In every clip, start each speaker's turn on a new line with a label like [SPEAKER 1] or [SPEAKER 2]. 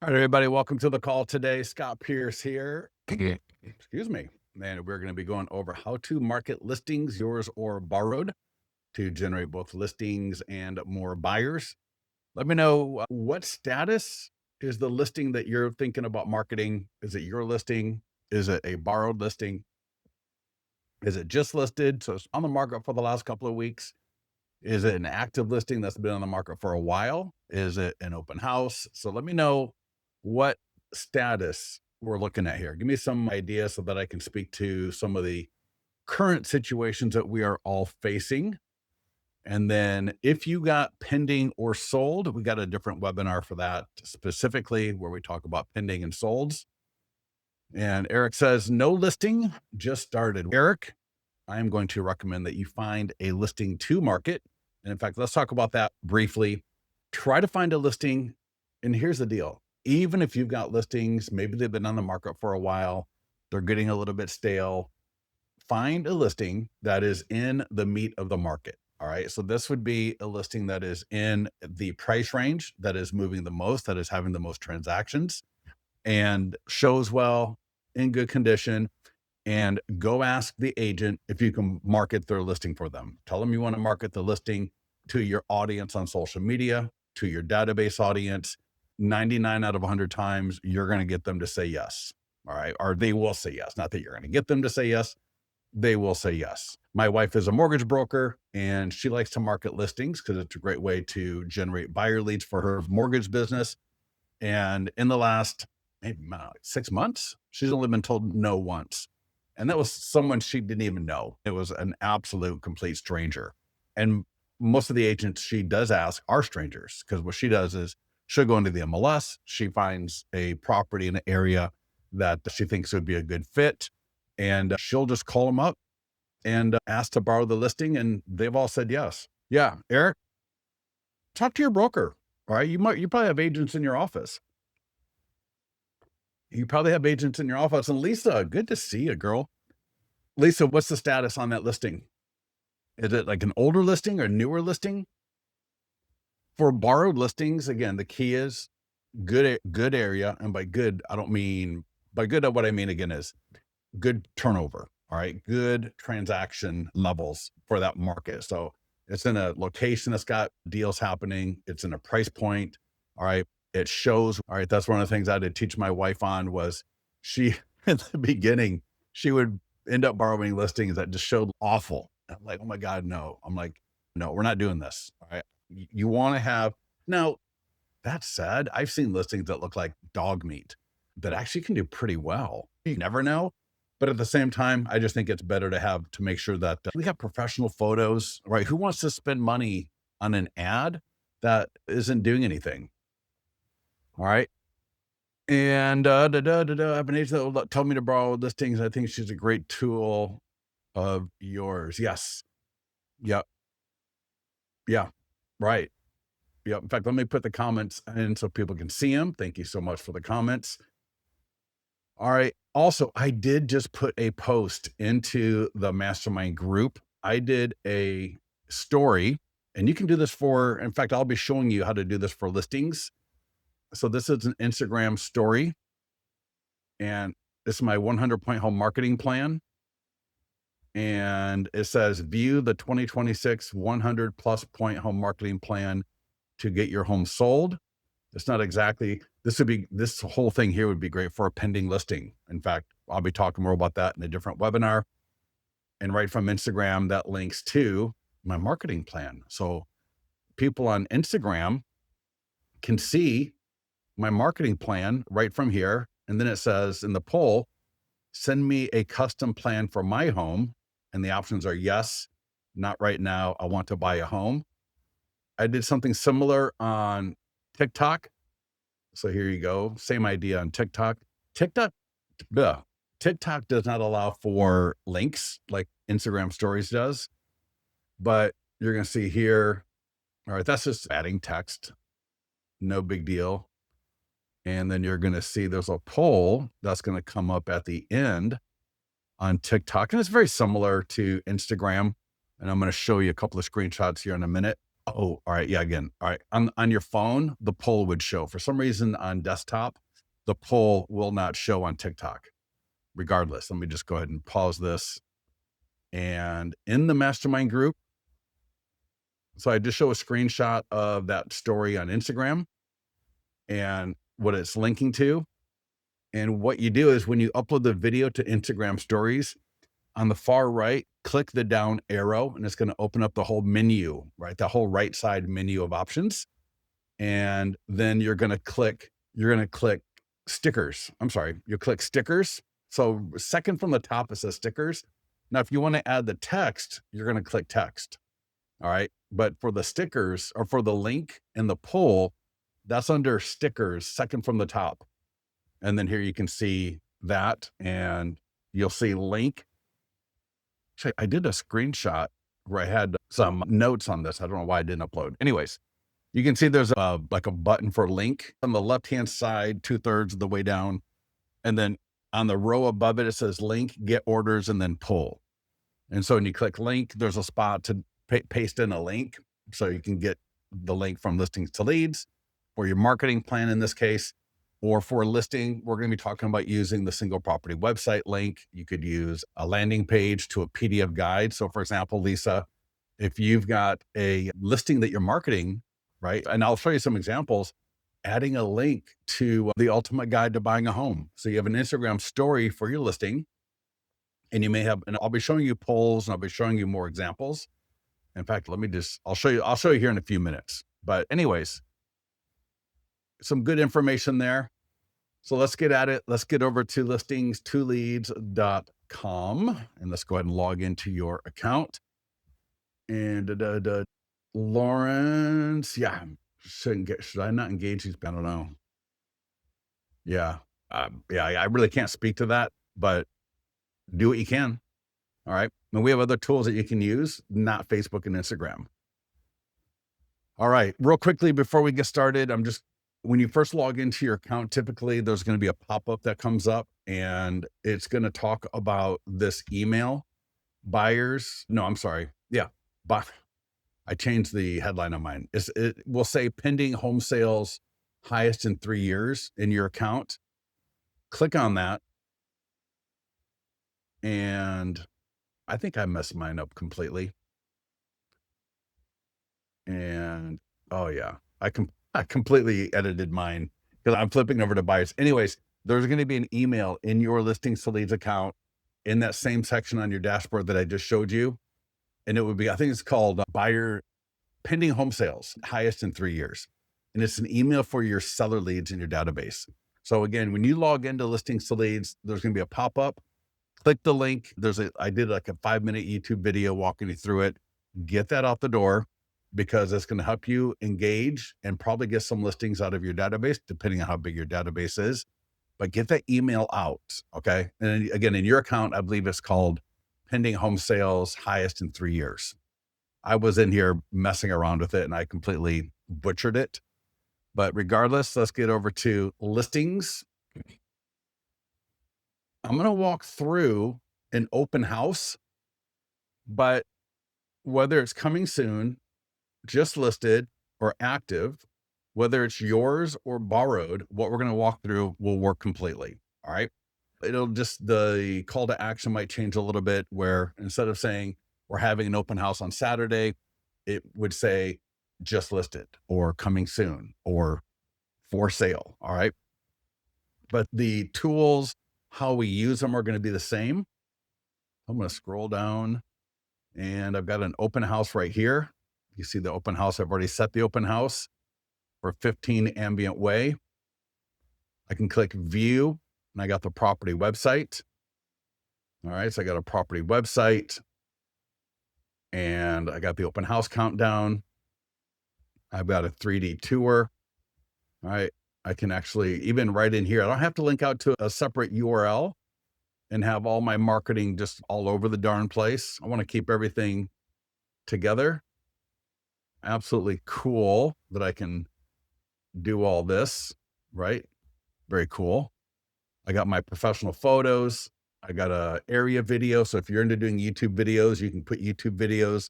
[SPEAKER 1] All right, everybody, welcome to the call today. Scott Pierce here. Excuse me. And we're going to be going over how to market listings, yours or borrowed, to generate both listings and more buyers. Let me know what status is the listing that you're thinking about marketing. Is it your listing? Is it a borrowed listing? Is it just listed? So it's on the market for the last couple of weeks. Is it an active listing that's been on the market for a while? Is it an open house? So let me know what status we're looking at here. Give me some ideas so that I can speak to some of the current situations that we are all facing. And then if you got pending or sold, we got a different webinar for that specifically where we talk about pending and solds. And Eric says, no listing, just started. Eric, I am going to recommend that you find a listing to market. And in fact, let's talk about that briefly. Try to find a listing. And here's the deal. Even if you've got listings, maybe they've been on the market for a while, they're getting a little bit stale, find a listing that is in the meat of the market. All right. So this would be a listing that is in the price range, that is moving the most, that is having the most transactions and shows well, in good condition. And go ask the agent if you can market their listing for them. Tell them you want to market the listing to your audience on social media, to your database audience. 99 out of 100 times, you're going to get them to say yes. All right. Or they will say yes. Not that you're going to get them to say yes. They will say yes. My wife is a mortgage broker and she likes to market listings because it's a great way to generate buyer leads for her mortgage business. And in the last maybe 6 months, she's only been told no once. And that was someone she didn't even know. It was an absolute complete stranger. And most of the agents she does ask are strangers because what she does is she'll go into the MLS. She finds a property in an area that she thinks would be a good fit. And she'll just call them up and ask to borrow the listing. And they've all said yes. Yeah. Eric, talk to your broker. All right. You probably have agents in your office. You probably have agents in your office. And Lisa, good to see you, girl. Lisa, what's the status on that listing? Is it like an older listing or newer listing? For borrowed listings, again, the key is good area. And by good, I don't mean by good. What I mean again is good turnover. All right. Good transaction levels for that market. So it's in a location that's got deals happening. It's in a price point. All right. It shows. All right. That's one of the things I did teach my wife on was she, in the beginning, she would end up borrowing listings that just showed awful. I'm like, oh my God, no. I'm like, no, we're not doing this. All right. You want to have, now that said, I've seen listings that look like dog meat that actually can do pretty well. You never know. But at the same time, I just think it's better to make sure that we have professional photos, right? Who wants to spend money on an ad that isn't doing anything? All right. And I have an agent that will tell me to borrow listings. I think she's a great tool of yours. Yes. Yep. Yeah. Right. Yep. In fact, let me put the comments in so people can see them. Thank you so much for the comments. All right. Also, I did just put a post into the mastermind group. I did a story, and you can do this in fact, I'll be showing you how to do this for listings. So this is an Instagram story, and this is my 100-point home marketing plan. And it says, view the 2026 100 plus point home marketing plan to get your home sold. It's not exactly, this whole thing here would be great for a pending listing. In fact, I'll be talking more about that in a different webinar. And right from Instagram, that links to my marketing plan. So people on Instagram can see my marketing plan right from here. And then it says in the poll, send me a custom plan for my home. And the options are yes, not right now. I want to buy a home. I did something similar on TikTok. So here you go. Same idea on TikTok. TikTok does not allow for links like Instagram stories does, but you're going to see here. All right. That's just adding text. No big deal. And then you're going to see there's a poll that's going to come up at the end on TikTok. And it's very similar to Instagram. And I'm going to show you a couple of screenshots here in a minute. Oh, all right. Yeah, again. All right. On your phone, the poll would show. For some reason on desktop, the poll will not show on TikTok. Regardless, let me just go ahead and pause this. And in the mastermind group, so I just show a screenshot of that story on Instagram and what it's linking to. And what you do is when you upload the video to Instagram stories, on the far right, click the down arrow and it's going to open up the whole menu, right? The whole right side menu of options. And then you're going to click stickers. I'm sorry, you'll click stickers. So second from the top, it says stickers. Now, if you want to add the text, you're going to click text. All right. But for the stickers or for the link and the poll, that's under stickers, second from the top. And then here you can see that and you'll see link. Actually, I did a screenshot where I had some notes on this. I don't know why I didn't upload. Anyways, you can see there's like a button for link on the left-hand side, 2/3 of the way down. And then on the row above it, it says link, get orders, and then pull. And so when you click link, there's a spot to paste in a link. So you can get the link from listings to leads for your marketing plan in this case, or for a listing, we're going to be talking about using the single property website link. You could use a landing page to a PDF guide. So for example, Lisa, if you've got a listing that you're marketing, right? And I'll show you some examples, adding a link to the ultimate guide to buying a home. So you have an Instagram story for your listing and you may have, and I'll be showing you polls and I'll be showing you more examples. In fact, I'll show you here in a few minutes. But anyways, some good information there. So let's get at it. Let's get over to listings2leads.com and let's go ahead and log into your account. And Lawrence, yeah, should I not engage these? I don't know. Yeah. I really can't speak to that, but do what you can. All right. And we have other tools that you can use, not Facebook and Instagram. All right. Real quickly, before we get started, when you first log into your account, typically there's going to be a pop-up that comes up and it's going to talk about this email buyers. No, I'm sorry. Yeah. But I changed the headline on mine. It will say pending home sales highest in 3 years in your account. Click on that. And I think I messed mine up completely. And oh yeah, I completely edited mine because I'm flipping over to buyers. Anyways, there's going to be an email in your listings to leads account in that same section on your dashboard that I just showed you. And it would be, I think it's called buyer pending home sales highest in 3 years. And it's an email for your seller leads in your database. So again, when you log into listings to leads, there's going to be a pop-up. Click the link. I did like a 5-minute YouTube video walking you through it. Get that out the door because it's going to help you engage and probably get some listings out of your database, depending on how big your database is. But get that email out. Okay. And again, in your account, I believe it's called pending home sales highest in 3 years. I was in here messing around with it and I completely butchered it. But regardless, let's get over to listings. I'm going to walk through an open house, but whether it's coming soon, just listed, or active, whether it's yours or borrowed, what we're going to walk through will work completely. All right. The call to action might change a little bit where instead of saying we're having an open house on Saturday, it would say just listed or coming soon or for sale. All right. But the tools, how we use them are going to be the same. I'm going to scroll down and I've got an open house right here. You see the open house. I've already set the open house for 15 Ambient Way. I can click view and I got the property website. All right. So I got a property website and I got the open house countdown. I've got a 3D tour. All right. I can actually even right in here, I don't have to link out to a separate URL and have all my marketing just all over the darn place. I want to keep everything together. Absolutely cool that I can do all this, right? Very cool. I got my professional photos. I got a area video. So if you're into doing YouTube videos, you can put YouTube videos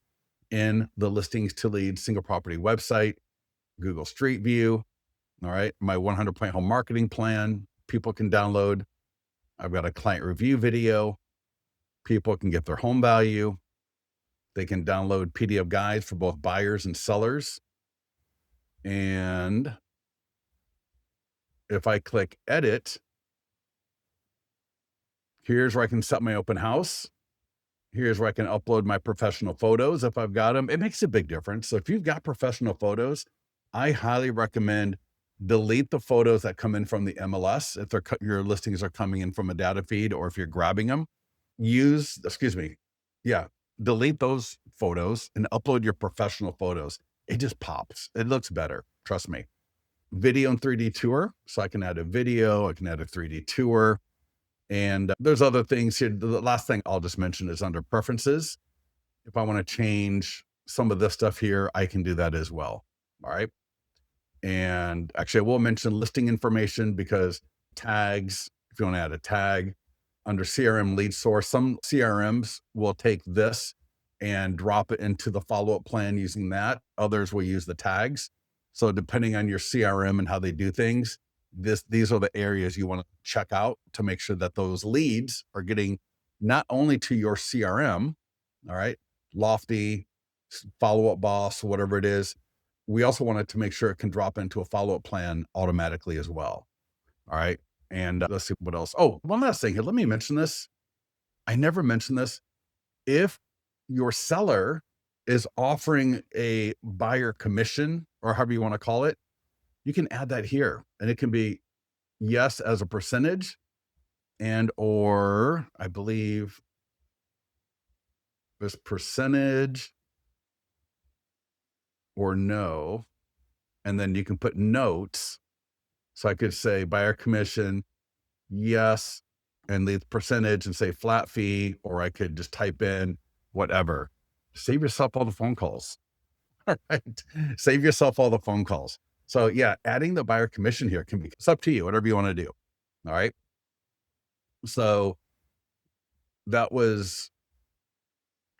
[SPEAKER 1] in the listings to lead single property website, Google Street View. All right. My 100 point home marketing plan, people can download. I've got a client review video. People can get their home value. They can download PDF guides for both buyers and sellers. And if I click edit, here's where I can set my open house. Here's where I can upload my professional photos if I've got them. It makes a big difference. So if you've got professional photos, I highly recommend delete the photos that come in from the MLS. If your listings are coming in from a data feed, or if you're grabbing them, delete those photos and upload your professional photos. It just pops. It looks better. Trust me. Video and 3D tour. So I can add a video, I can add a 3D tour. And there's other things here. The last thing I'll just mention is under preferences. If I want to change some of this stuff here, I can do that as well. All right. And actually, I will mention listing information, because tags, if you want to add a tag under CRM lead source, some CRMs will take this and drop it into the follow-up plan using that. Others will use the tags. So depending on your CRM and how they do things, these are the areas you want to check out to make sure that those leads are getting not only to your CRM, all right, Lofty, Follow Up Boss, whatever it is. We also wanted to make sure it can drop into a follow-up plan automatically as well. All right. And let's see what else. Oh, one last thing here. Let me mention this. I never mentioned this. If your seller is offering a buyer commission, or however you want to call it, you can add that here, and it can be yes as a percentage, and or I believe this percentage or no. And then you can put notes. So I could say buyer commission, yes, and the percentage and say flat fee, or I could just type in whatever. Save yourself all the phone calls. All right. Save yourself all the phone calls. So yeah, adding the buyer commission here can be, it's up to you, whatever you want to do. All right. So that was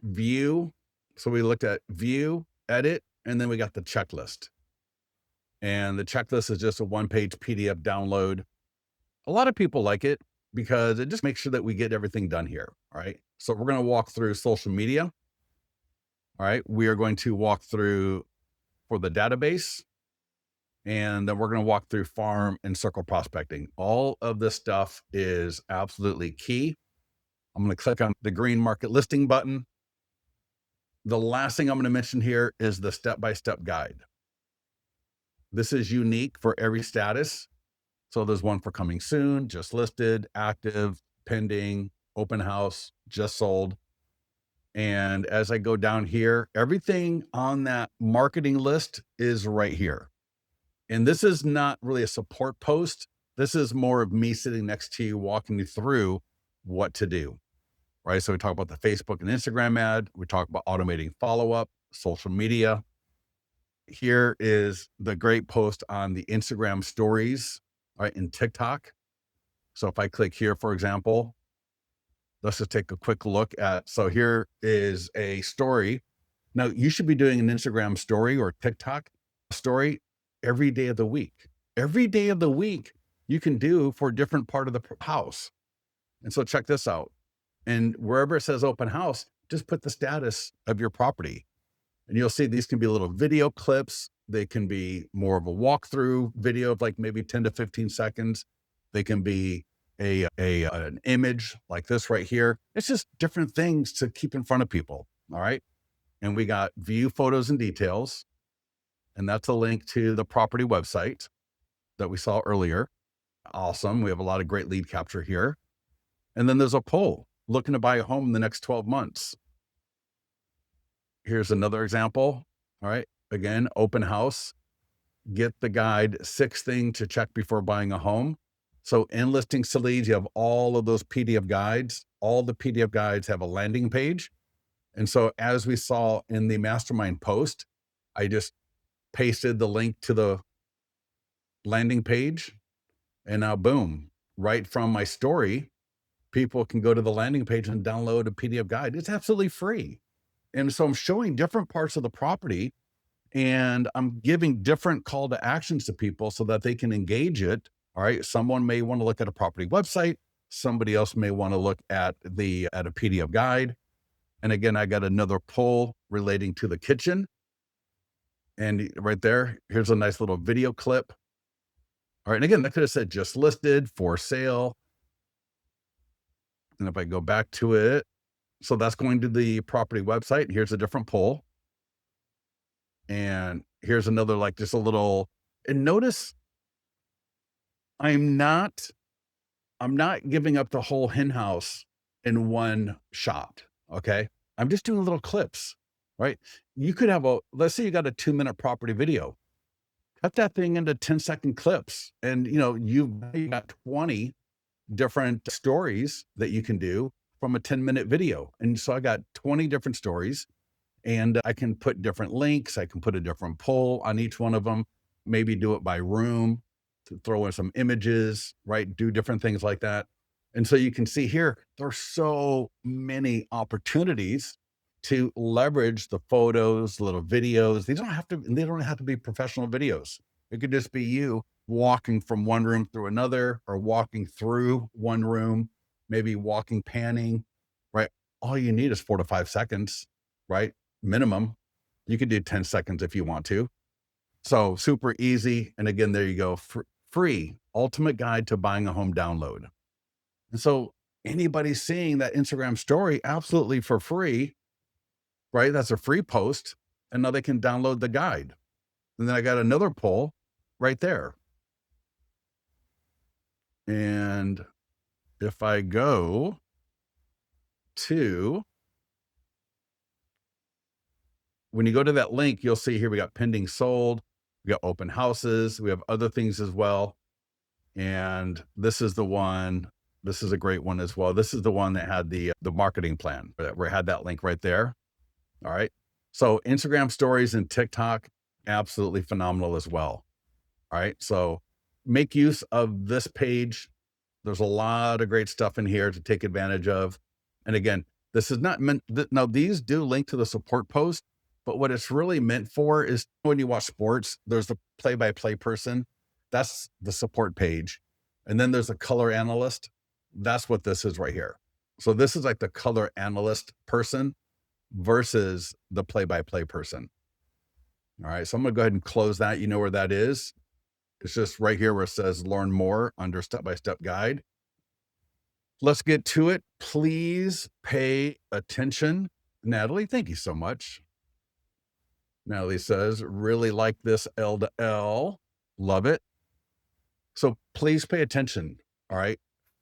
[SPEAKER 1] view. So we looked at view, edit, and then we got the checklist. And the checklist is just a one-page PDF download. A lot of people like it because it just makes sure that we get everything done here. All right. So we're going to walk through social media. All right. We are going to walk through for the database. And then we're going to walk through farm and circle prospecting. All of this stuff is absolutely key. I'm going to click on the green market listing button. The last thing I'm going to mention here is the step-by-step guide. This is unique for every status. So there's one for coming soon, just listed, active, pending, open house, just sold. And as I go down here, everything on that marketing list is right here. And this is not really a support post. This is more of me sitting next to you, walking you through what to do, right? So we talk about the Facebook and Instagram ad. We talk about automating follow-up, social media. Here is the great post on the Instagram stories, right, in TikTok. So if I click here, for example, let's just take a quick look at, so here is a story. Now you should be doing an Instagram story or TikTok story every day of the week. Every day of the week you can do for a different part of the house. And so check this out. And wherever it says open house, just put the status of your property. And you'll see these can be little video clips. They can be more of a walkthrough video of like maybe 10 to 15 seconds. They can be an image like this right here. It's just different things to keep in front of people. All right. And we got view photos and details. And that's a link to the property website that we saw earlier. Awesome. We have a lot of great lead capture here. And then there's a poll looking to buy a home in the next 12 months. Here's another example. All right. Again, open house, get the guide, 6 things to check before buying a home. So in listings to leads, you have all of those PDF guides. All the PDF guides have a landing page. And so as we saw in the mastermind post, I just pasted the link to the landing page. And now boom, right from my story, people can go to the landing page and download a PDF guide. It's absolutely free. And so I'm showing different parts of the property and I'm giving different call to actions to people so that they can engage it. All right. Someone may want to look at a property website. Somebody else may want to look at a PDF guide. And again, I got another poll relating to the kitchen. And right there, here's a nice little video clip. All right. And again, that could have said just listed, for sale. And if I go back to it, so that's going to the property website. Here's a different poll. And here's another, like just a little, and notice I'm not giving up the whole hen house in one shot. Okay. I'm just doing little clips, right? You could have let's say you got a 2-minute property video, cut that thing into 10-second clips. And you've got 20 different stories that you can do from a 10-minute video. And so I got 20 different stories and I can put different links. I can put a different poll on each one of them, maybe do it by room, to throw in some images, right? Do different things like that. And so you can see here, there's so many opportunities to leverage the photos, little videos. They don't have to be professional videos. It could just be you walking from one room through another or walking through one room, maybe walking, panning, right? All you need is 4 to 5 seconds, right? Minimum. You could do 10 seconds if you want to. So super easy. And again, there you go. Free ultimate guide to buying a home download. And so anybody seeing that Instagram story absolutely for free, right? That's a free post. And now they can download the guide. And then I got another poll right there. And if I go to, when you go to that link, you'll see here we got pending sold, we got open houses, we have other things as well. And this is the one, this is a great one as well. This is the one that had the marketing plan, where I had that link right there. All right. So Instagram stories and TikTok, absolutely phenomenal as well. All right. So make use of this page. There's a lot of great stuff in here to take advantage of. And again, this is not meant, now these do link to the support post, but what it's really meant for is when you watch sports, there's the play-by-play person. That's the support page. And then there's a color analyst. That's what this is right here. So this is like the color analyst person versus the play-by-play person. All right. So I'm going to go ahead and close that. You know where that is. It's just right here where it says learn more under step-by-step guide. Let's get to it. Please pay attention. Natalie, thank you so much. Natalie says, really like this L to L. Love it. So please pay attention. All right.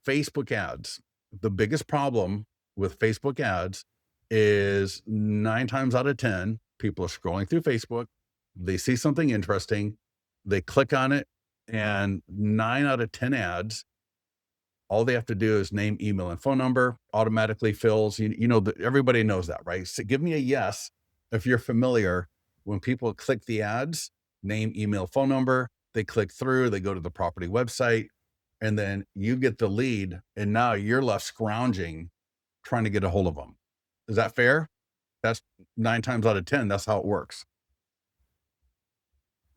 [SPEAKER 1] Facebook ads. The biggest problem with Facebook ads is 9 times out of 10, people are scrolling through Facebook. They see something interesting. They click on it, and 9 out of 10 ads, all they have to do is name, email, and phone number, automatically fills. Everybody knows that, right? So give me a yes if you're familiar. When people click the ads, name, email, phone number, they click through, they go to the property website, and then you get the lead, and now you're left scrounging, trying to get a hold of them. Is that fair? That's 9 times out of 10. That's how it works.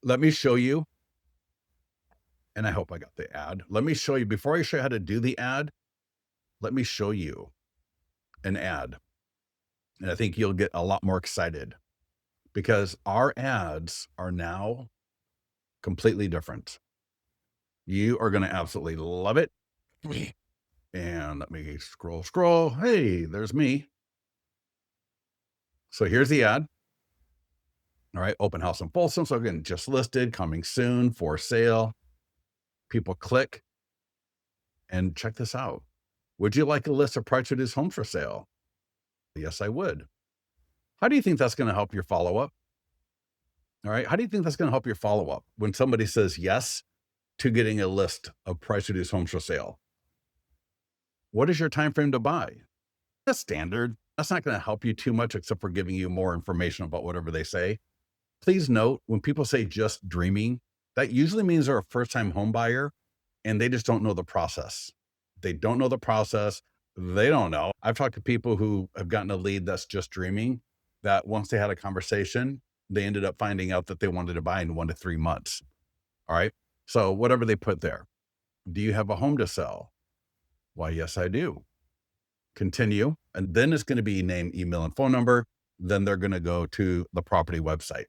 [SPEAKER 1] Let me show you. And I hope I got the ad. Let me show you, before I show you how to do the ad, let me show you an ad. And I think you'll get a lot more excited because our ads are now completely different. You are going to absolutely love it. And let me scroll. Hey, there's me. So here's the ad. All right. Open house in Folsom. So again, just listed, coming soon, for sale. People click and check this out. Would you like a list of price reduced homes for sale? Yes, I would. How do you think that's going to help your follow-up? All right. How do you think that's going to help your follow-up when somebody says yes to getting a list of price reduced homes for sale? What is your time frame to buy? That's standard. That's not going to help you too much except for giving you more information about whatever they say. Please note, when people say just dreaming, that usually means they're a first-time home buyer and they just don't know the process. They don't know the process. They don't know. I've talked to people who have gotten a lead that's just dreaming, that once they had a conversation, they ended up finding out that they wanted to buy in 1 to 3 months. All right. So whatever they put there. Do you have a home to sell? Why, yes, I do. Continue. And then it's going to be name, email, and phone number. Then they're going to go to the property website.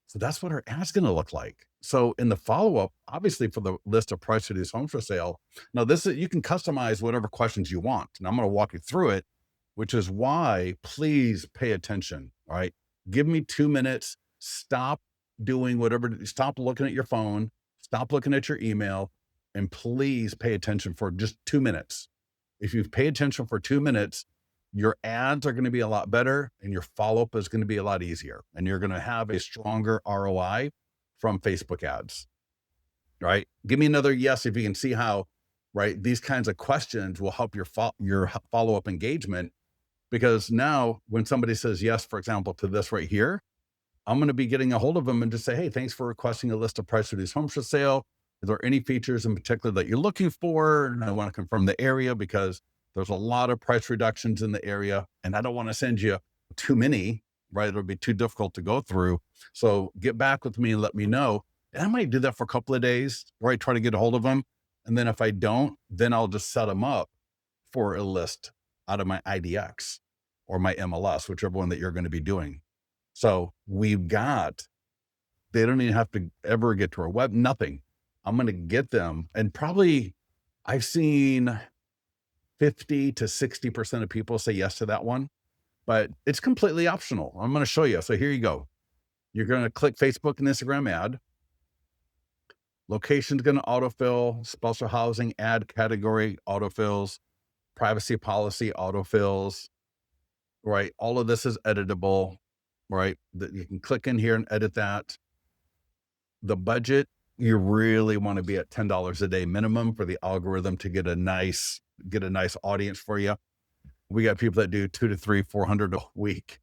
[SPEAKER 1] So that's what our ad's going to look like. So in the follow-up, obviously for the list of price reduced homes for sale, now this is, you can customize whatever questions you want. And I'm going to walk you through it, which is why please pay attention. All right. Give me 2 minutes. Stop doing whatever, stop looking at your phone, stop looking at your email, and please pay attention for just 2 minutes. If you pay attention for 2 minutes, your ads are going to be a lot better and your follow-up is going to be a lot easier. And you're going to have a stronger ROI from Facebook ads, right? Give me another yes if you can see how, right, these kinds of questions will help your follow-up engagement. Because now when somebody says yes, for example, to this right here, I'm going to be getting a hold of them and just say, hey, thanks for requesting a list of price reduced homes for sale. Is there any features in particular that you're looking for? And I want to confirm the area because there's a lot of price reductions in the area and I don't want to send you too many, right? It'll be too difficult to go through. So get back with me and let me know. And I might do that for a couple of days, right? Try to get a hold of them. And then if I don't, then I'll just set them up for a list out of my IDX or my MLS, whichever one that you're going to be doing. So we've got, they don't even have to ever get to our web, nothing. I'm going to get them. And probably I've seen 50 to 60% of people say yes to that one, but it's completely optional. I'm going to show you. So here you go. You're going to click Facebook and Instagram ad. Location's going to autofill, special housing ad category autofills, privacy policy autofills, right? All of this is editable, right? That you can click in here and edit that. The budget, you really want to be at $10 a day minimum for the algorithm to get a nice audience for you. We got people that do 2 to 3, 400 a week.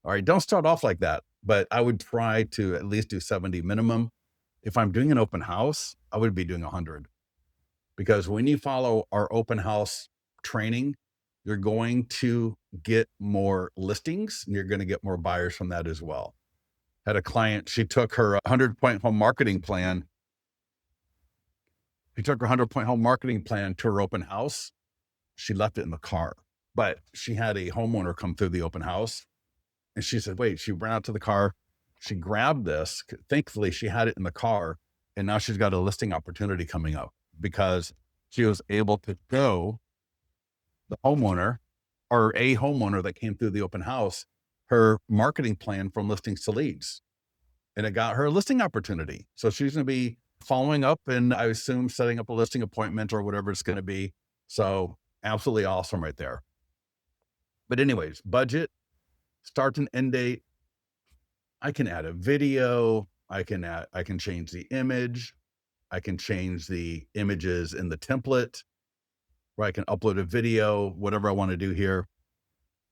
[SPEAKER 1] All right. Don't start off like that, but I would try to at least do 70 minimum. If I'm doing an open house, I would be doing 100 because when you follow our open house training, you're going to get more listings and you're going to get more buyers from that as well. Had a client, she took her 100-point home marketing plan. She took her 100-point home marketing plan to her open house. She left it in the car, but she had a homeowner come through the open house and she said, wait, she ran out to the car. She grabbed this. Thankfully, she had it in the car and now she's got a listing opportunity coming up because she was able to show the homeowner or a homeowner that came through the open house her marketing plan from listings to leads. And it got her a listing opportunity. So she's going to be following up and I assume setting up a listing appointment or whatever it's going to be. So absolutely awesome right there. But anyways, budget, start and end date. I can add a video. I can change the image. I can change the images in the template, where I can upload a video, whatever I want to do here.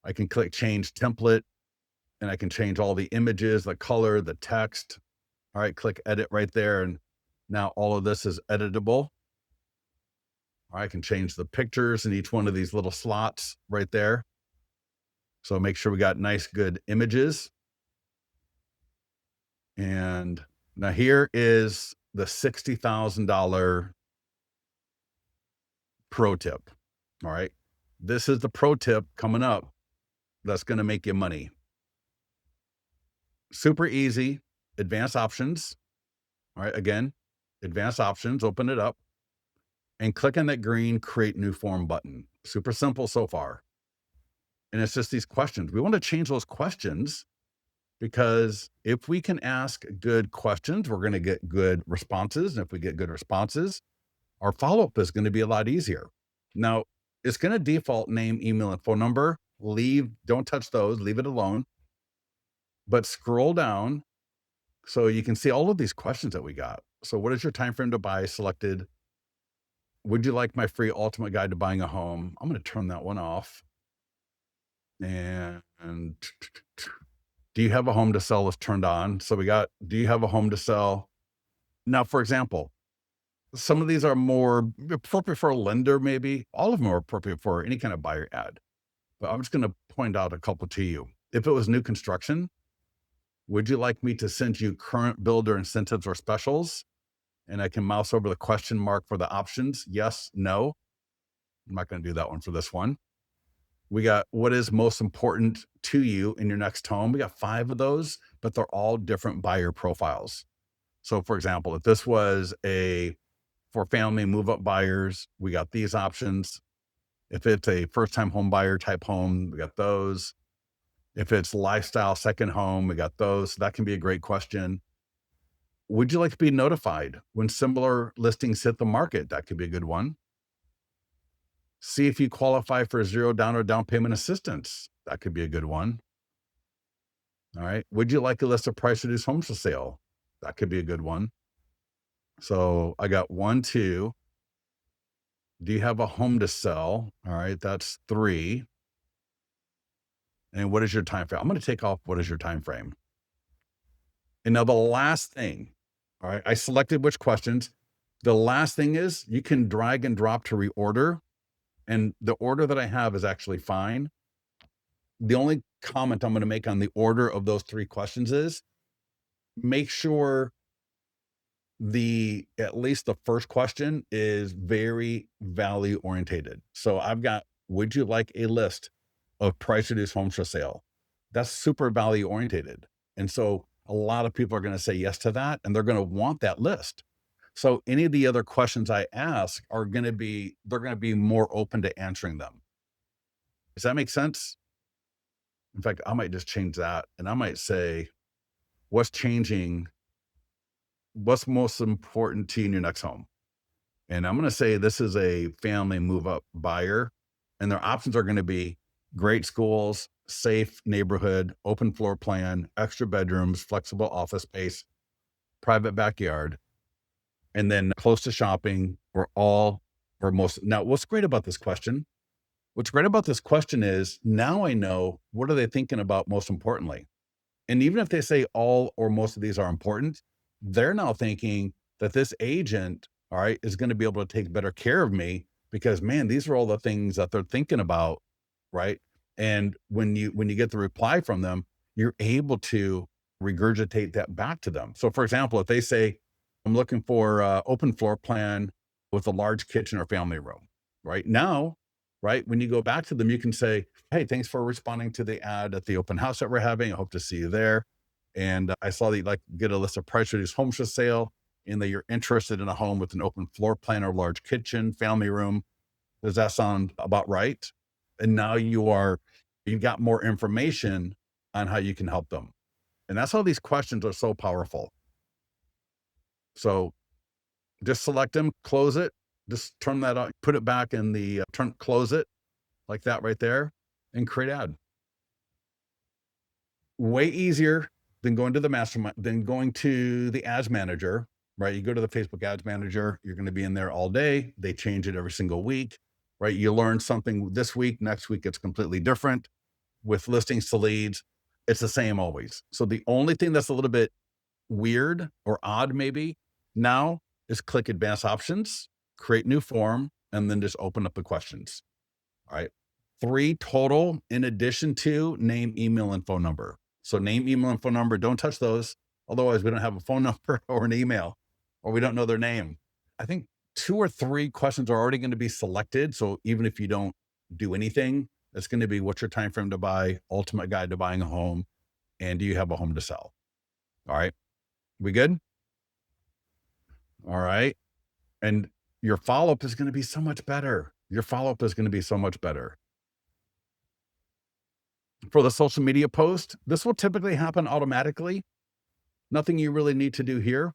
[SPEAKER 1] I can click change template and I can change all the images, the color, the text. All right, click edit right there. And now all of this is editable. I can change the pictures in each one of these little slots right there. So make sure we got nice, good images. And now here is the $60,000 pro tip. All right. This is the pro tip coming up that's going to make you money. Super easy, advanced options. All right. Again, advanced options, open it up and click on that green create new form button. Super simple so far. And it's just these questions. We want to change those questions because if we can ask good questions, we're going to get good responses. And if we get good responses, our follow-up is going to be a lot easier. Now, it's going to default name, email, and phone number. Don't touch those, leave it alone. But scroll down so you can see all of these questions that we got. So what is your time frame to buy? Selected. Would you like my free ultimate guide to buying a home? I'm going to turn that one off. And do you have a home to sell is turned on. So we got, do you have a home to sell? Now, for example, Some of these are more appropriate for a lender, maybe. All of them are appropriate for any kind of buyer ad. But I'm just going to point out a couple to you. If it was new construction, would you like me to send you current builder incentives or specials? And I can mouse over the question mark for the options. Yes, no. I'm not going to do that one for this one. We got what is most important to you in your next home. We got 5 of those, but they're all different buyer profiles. So, for example, if this was a for family move up buyers, we got these options. If it's a first time home buyer type home, we got those. If it's lifestyle second home, we got those. That can be a great question. Would you like to be notified when similar listings hit the market? That could be a good one. See if you qualify for zero down or down payment assistance. That could be a good one. All right. Would you like a list of price reduced homes for sale? That could be a good one. So I got 1, 2. Do you have a home to sell? All right. That's 3. And what is your time frame? I'm going to take off what is your time frame. And now the last thing, all right, I selected which questions. The last thing is you can drag and drop to reorder. And the order that I have is actually fine. The only comment I'm going to make on the order of those 3 questions is make sure at least the first question is very value orientated. So I've got, would you like a list of price reduced homes for sale? That's super value orientated. And so a lot of people are going to say yes to that and they're going to want that list. So any of the other questions I ask they're going to be more open to answering them. Does that make sense? In fact, I might just change that and I might say, what's changing? What's most important to you in your next home? And I'm going to say this is a family move up buyer, and their options are going to be great schools, safe neighborhood, open floor plan, extra bedrooms, flexible office space, private backyard, and then close to shopping or all or most. Now, what's great about this question? What's great about this question is now I know what are they thinking about most importantly. And even if they say all or most of these are important, they're now thinking that this agent, all right, is going to be able to take better care of me because man, these are all the things that they're thinking about, right? And when you get the reply from them, you're able to regurgitate that back to them. So for example, if they say, I'm looking for open floor plan with a large kitchen or family room, right? Now, right, when you go back to them, you can say, hey, thanks for responding to the ad at the open house that we're having. I hope to see you there. And I saw that you'd like to get a list of price reduced homes for sale and that you're interested in a home with an open floor plan or large kitchen, family room. Does that sound about right? And now you've got more information on how you can help them. And that's how these questions are so powerful. So just select them, close it, just turn that on, put it back in the close it like that right there and create ad. Way easier than going to the mastermind, than going to the ads manager, right? You go to the Facebook ads manager, you're going to be in there all day. They change it every single week, right? You learn something this week, next week it's completely different. With listings to leads, it's the same always. So the only thing that's a little bit weird or odd maybe now is click advanced options, create new form, and then just open up the questions. All right. 3 total in addition to name, email, and phone number. So name, email, and phone number, don't touch those. Otherwise, we don't have a phone number or an email, or we don't know their name. I think 2 or 3 questions are already going to be selected. So even if you don't do anything, it's going to be what's your time frame to buy, ultimate guide to buying a home, and do you have a home to sell? All right. We good? All right. And your follow-up is going to be so much better. Your follow-up is going to be so much better. For the social media post, this will typically happen automatically. Nothing you really need to do here.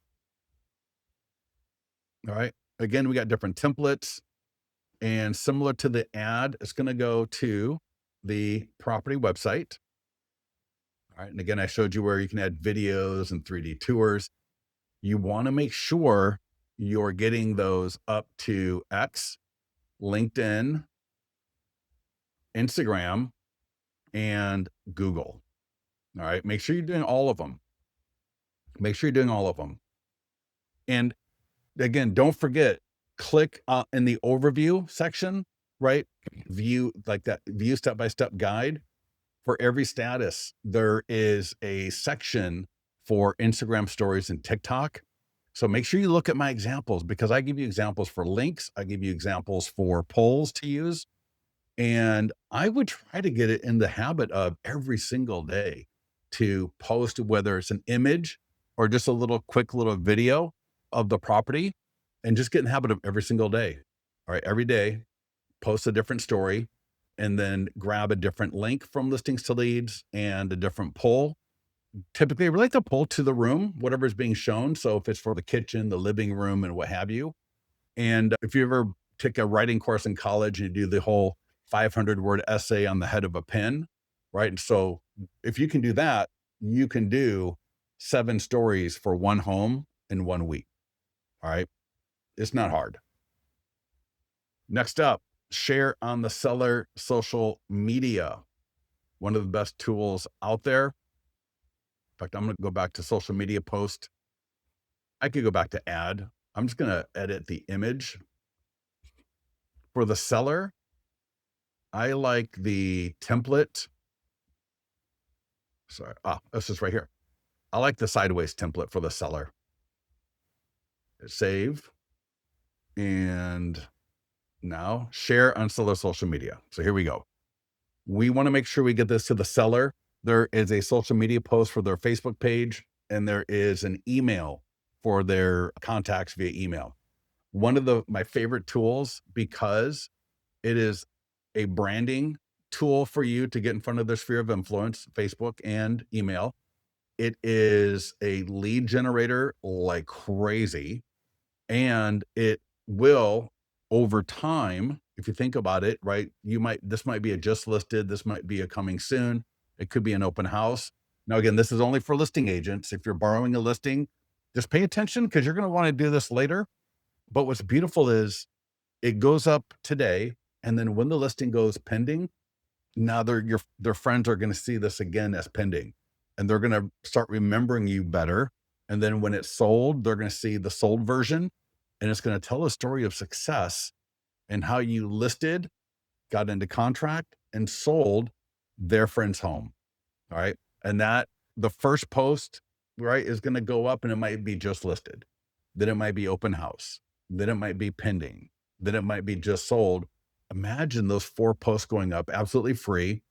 [SPEAKER 1] All right. Again, we got different templates and similar to the ad, it's going to go to the property website. All right. And again, I showed you where you can add videos and 3D tours. You want to make sure you're getting those up to X, LinkedIn, Instagram, and Google. All right. Make sure you're doing all of them. Make sure you're doing all of them. And again, don't forget, click in the overview section, right? View like that view step-by-step guide. For every status, there is a section for Instagram stories and TikTok. So make sure you look at my examples because I give you examples for links. I give you examples for polls to use. And I would try to get it in the habit of every single day to post, whether it's an image or just a little quick little video of the property, and just get in the habit of every single day. All right. Every day, post a different story and then grab a different link from listings to leads and a different poll. Typically, I relate the poll to the room, whatever is being shown. So if it's for the kitchen, the living room, and what have you. And if you ever take a writing course in college and you do the whole 500-word essay on the head of a pin, right? And so if you can do that, you can do 7 stories for one home in 1 week. All right. It's not hard. Next up, share on the seller social media. One of the best tools out there. In fact, I'm going to go back to social media post. I could go back to ad. I'm just going to edit the image. For the seller, I like the template. Sorry. This is right here. I like the sideways template for the seller. Save. And now share on seller social media. So here we go. We want to make sure we get this to the seller. There is a social media post for their Facebook page, and there is an email for their contacts via email. One of my favorite tools, because it is a branding tool for you to get in front of their sphere of influence, Facebook and email. It is a lead generator like crazy, and it will, over time, if you think about it, right? This might be a just listed, this might be a coming soon. It could be an open house. Now, again, this is only for listing agents. If you're borrowing a listing, just pay attention because you're going to want to do this later. But what's beautiful is it goes up today. And then when the listing goes pending, now their friends are going to see this again as pending, and they're going to start remembering you better. And then when it's sold, they're going to see the sold version, and it's going to tell a story of success and how you listed, got into contract, and sold their friend's home. All right. And that the first post, right, is going to go up, and it might be just listed. Then it might be open house. Then it might be pending. Then it might be just sold. Imagine those 4 posts going up absolutely free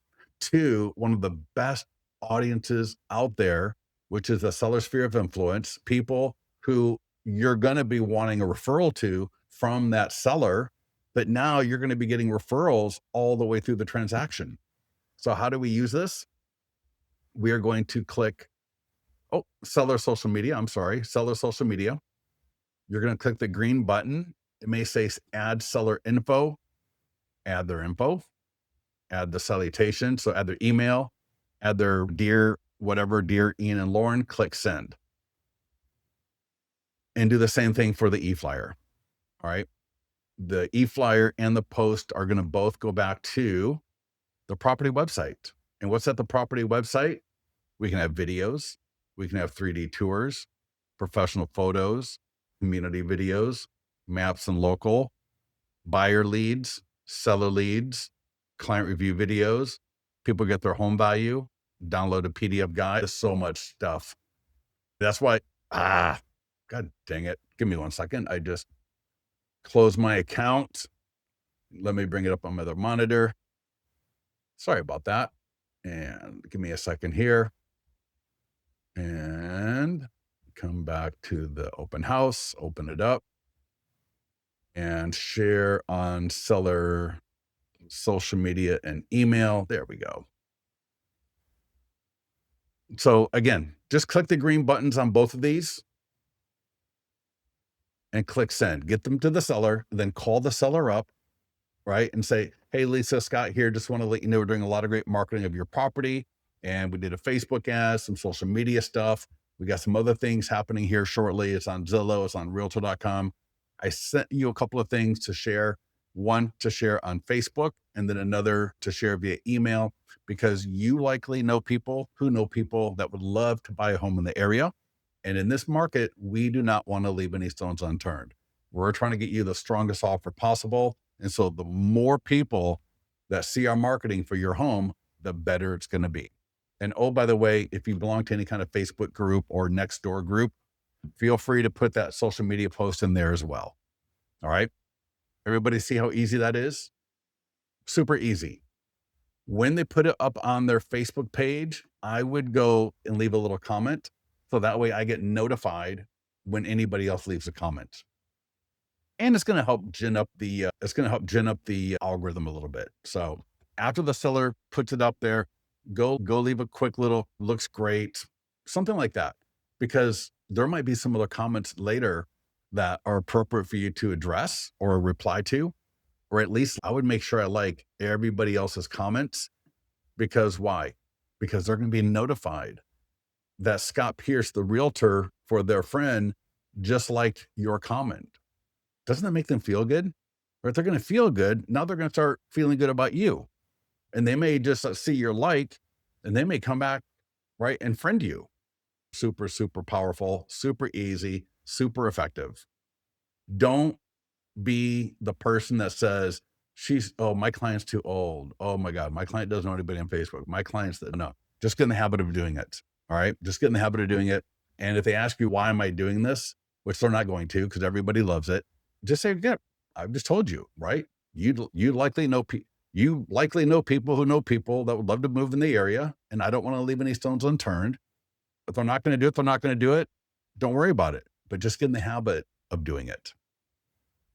[SPEAKER 1] to one of the best audiences out there, which is the seller sphere of influence, people who you're going to be wanting a referral to from that seller. But now you're going to be getting referrals all the way through the transaction. So how do we use this? We are going to click, seller social media. I'm sorry, seller social media. You're going to click the green button. It may say add seller info, add their info, add the salutation. So add their email, add their dear Ian and Lauren, click send. And do the same thing for the e-flyer. All right. The e-flyer and the post are going to both go back to the property website. And what's at the property website? We can have videos. We can have 3D tours, professional photos, community videos, maps and local, buyer leads, seller leads, client review videos. People get their home value, download a PDF guide. There's so much stuff. That's why, God dang it. Give me 1 second. I just closed my account. Let me bring it up on my other monitor. Sorry about that. And give me a second here. And come back to the open house, open it up, and share on seller social media and email. There we go. So again, just click the green buttons on both of these and click send. Get them to the seller, then call the seller up, right? And say, hey, Lisa, Scott here. Just want to let you know we're doing a lot of great marketing of your property. And we did a Facebook ad, some social media stuff. We got some other things happening here shortly. It's on Zillow, it's on Realtor.com. I sent you a couple of things to share. One to share on Facebook, and then another to share via email, because you likely know people who know people that would love to buy a home in the area. And in this market, we do not want to leave any stones unturned. We're trying to get you the strongest offer possible. And so the more people that see our marketing for your home, the better it's going to be. And oh, by the way, if you belong to any kind of Facebook group or Nextdoor group, feel free to put that social media post in there as well. All right. Everybody see how easy that is? Super easy. When they put it up on their Facebook page, I would go and leave a little comment. So that way I get notified when anybody else leaves a comment. And it's going to help gin up the algorithm a little bit. So after the seller puts it up there, go leave a quick little looks great, something like that, because there might be some other comments later that are appropriate for you to address or reply to, or at least I would make sure I like everybody else's comments. Because why? Because they're going to be notified that Scott Pierce, the realtor for their friend, just liked your comment. Doesn't that make them feel good? Or if they're going to feel good, now they're going to start feeling good about you. And they may just see your like, and they may come back, right, and friend you. Super, super powerful, super easy, super effective. Don't be the person that says, my client's too old. Oh my God, my client doesn't know anybody on Facebook. My client's no, just get in the habit of doing it. All right. Just get in the habit of doing it. And if they ask you, why am I doing this? Which they're not going to, because everybody loves it. Just say, yeah, I've just told you, right? You likely know people who know people that would love to move in the area. And I don't want to leave any stones unturned. If they're not going to do it, they're not going to do it. Don't worry about it, but just get in the habit of doing it.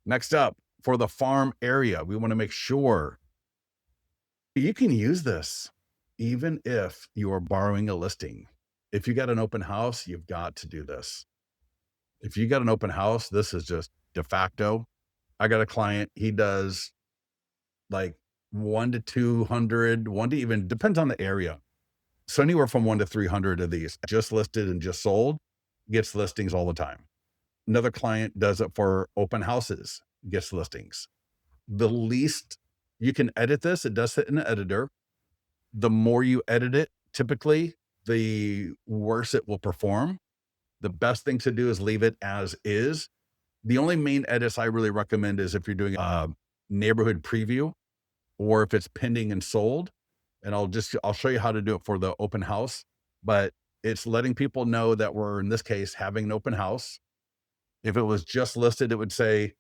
[SPEAKER 1] Next up, for the farm area, we want to make sure you can use this even if you are borrowing a listing. If you got an open house, you've got to do this. If you got an open house, this is just de facto. I got a client, he does like 1 to 200, depends on the area. So anywhere from 1 to 300 of these just listed and just sold, gets listings all the time. Another client does it for open houses, gets listings. The least you can edit this, it does sit in an editor. The more you edit it, typically, the worse it will perform. The best thing to do is leave it as is. The only main edits I really recommend is if you're doing a neighborhood preview or if it's pending and sold. And I'll show you how to do it for the open house, but it's letting people know that we're, in this case, having an open house. If it was just listed, it would say,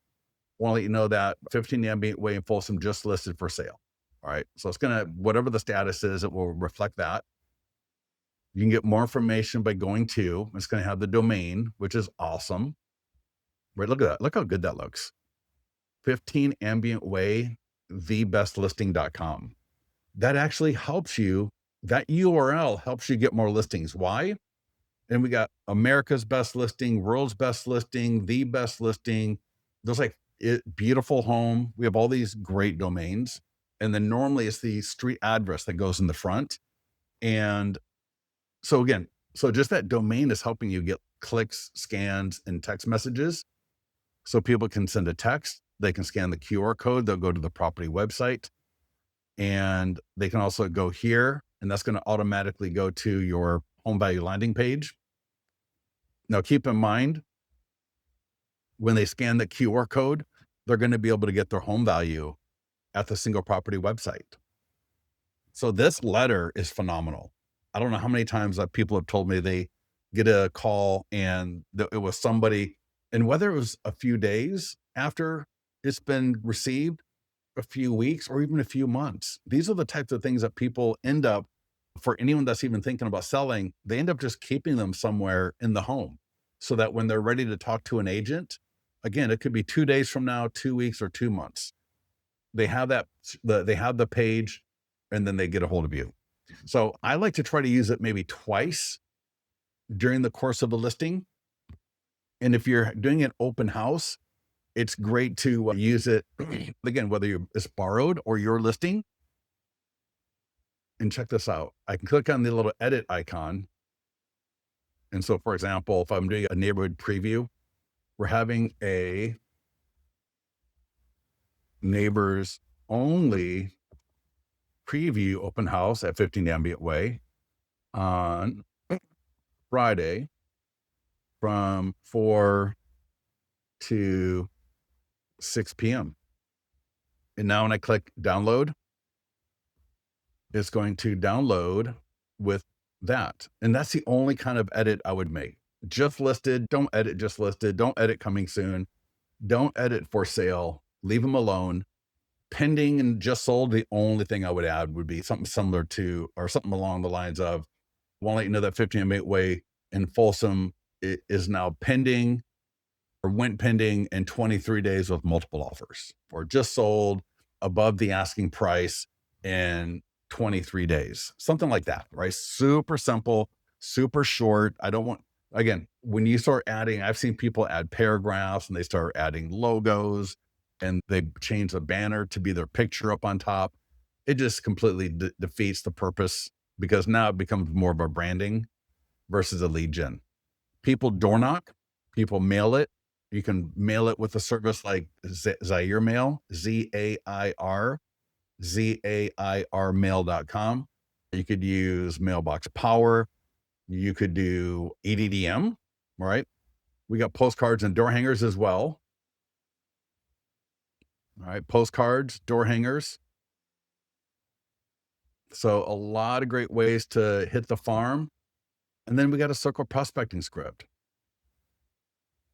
[SPEAKER 1] want to let you know that 15 Ambient Way in Folsom just listed for sale. All right. So it's going to, whatever the status is, it will reflect that. You can get more information by going to, it's going to have the domain, which is awesome. Right. Look at that. Look how good that looks. 15 Ambient Way, thebestlisting.com. That actually helps you. That URL helps you get more listings. Why? And we got America's best listing, world's best listing, the best listing. There's like beautiful home. We have all these great domains. And then normally it's the street address that goes in the front. And so just that domain is helping you get clicks, scans, and text messages. So people can send a text, they can scan the QR code, they'll go to the property website, and they can also go here, and that's going to automatically go to your home value landing page. Now, keep in mind, when they scan the QR code, they're going to be able to get their home value at the single property website. So this letter is phenomenal. I don't know how many times that people have told me they get a call and it was somebody, and whether it was a few days after it's been received, a few weeks, or even a few months. These are the types of things that people end up, for anyone that's even thinking about selling, they end up just keeping them somewhere in the home so that when they're ready to talk to an agent, again, it could be 2 days from now, 2 weeks, or 2 months. They have they have the page, and then they get a hold of you. So I like to try to use it maybe twice during the course of a listing. And if you're doing an open house, it's great to use it again, whether it's borrowed or your listing. And check this out. I can click on the little edit icon. And so, for example, if I'm doing a neighborhood preview, we're having a neighbors only preview open house at 15 Ambient Way on Friday, from 4 to 6 p.m. And now when I click download, it's going to download with that. And that's the only kind of edit I would make. Just listed, don't edit just listed, don't edit coming soon, don't edit for sale, leave them alone. Pending and just sold, the only thing I would add would be something similar to, or something along the lines of, want to let you know that 15 Way in Folsom is now pending or went pending in 23 days with multiple offers, or just sold above the asking price in 23 days, something like that, right? Super simple, super short. I don't want, again, when you start adding, I've seen people add paragraphs and they start adding logos and they change the banner to be their picture up on top. It just completely defeats the purpose, because now it becomes more of a branding versus a lead gen. People door knock, people mail it. You can mail it with a service like Zaire Mail, ZAIR mail.com. You could use Mailbox Power. You could do EDDM, right? We got postcards and door hangers as well. All right, postcards, door hangers. So a lot of great ways to hit the farm. And then we got a circle prospecting script.